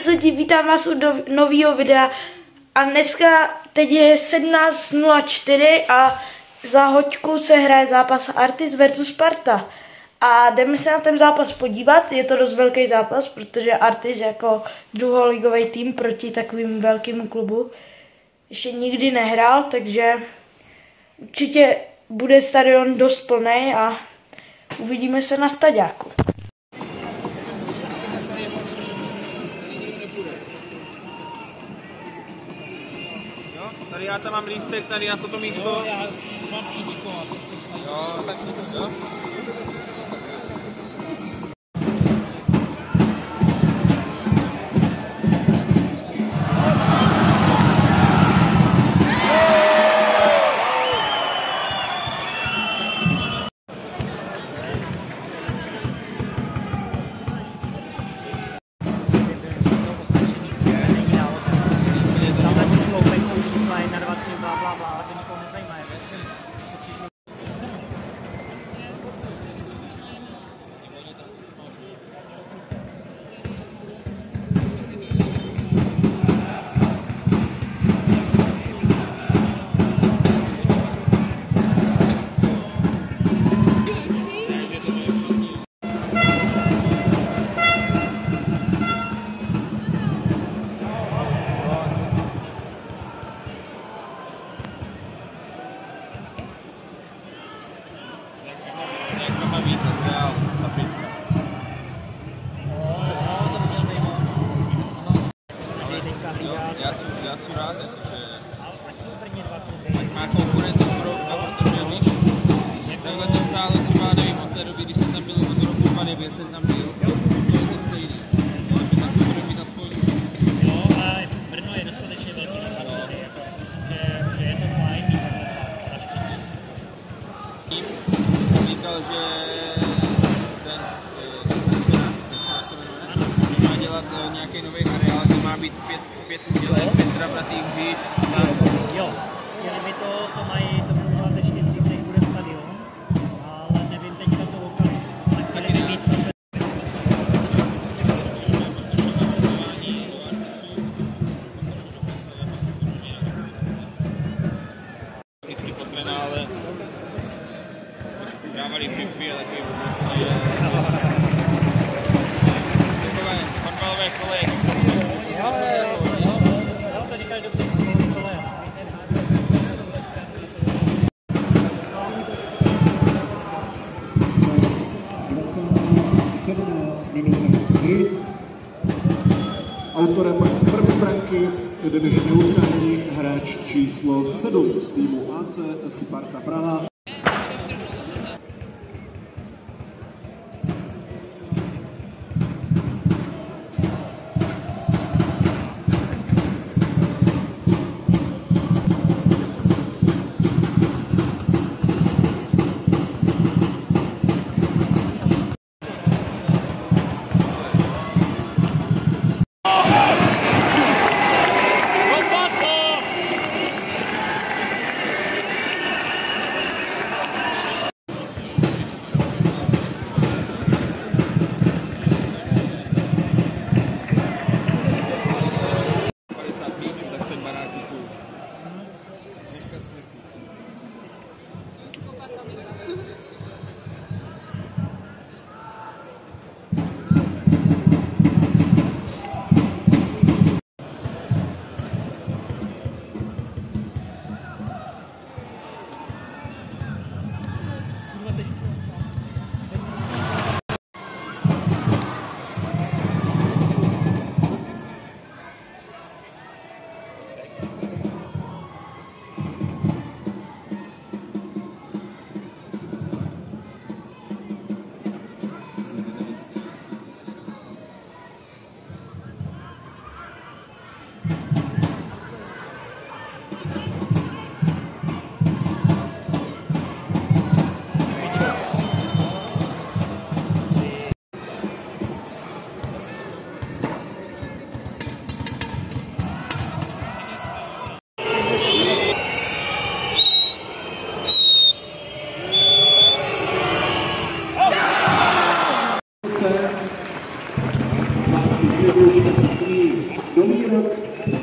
Zdravím lidi, vítám vás u nového videa a dneska teď je 17:04 a za hoďku se hraje zápas Artis versus Sparta. A jdeme se na ten zápas podívat, je to dost velký zápas, protože Artis jako druholigový tým proti takovým velkým klubu ještě nikdy nehrál, takže určitě bude stadion dost plný a uvidíme se na staďáku. Tady já tam mám lístek, tady na toto místo. Jo, já mám píčko asi. Jo, tak jo. Já jsem rád, že ať má konkurence na protože víš, takhle to stále třeba, nevím, od té doby, když jsem tam byl od roku 2009, jsem tam byl, to je to stejný, takže tak to bude mít aspoň. Jo, ale Brno je dostatečně velký na tady, jako si myslím, že je to fajn na špici. Tím říkal, že ten, má dělat nějaký nový areál, kde má být pět udělek, 5 travnatých hřišť. Jo, chtěli by to mají, to budou dělat ještě dřív, než bude stadion, ale nevím teďka to lokalitu. Ale chtěli by mít vždycky po trenále dávali pipy a takový vlastně takové fotbalové koleje. Jo, to říkáš dobře, fotbalové koleje. Autorem první branky dnešního utkání hráč číslo 7 z týmu AC Sparta Praha. Thank you. Petr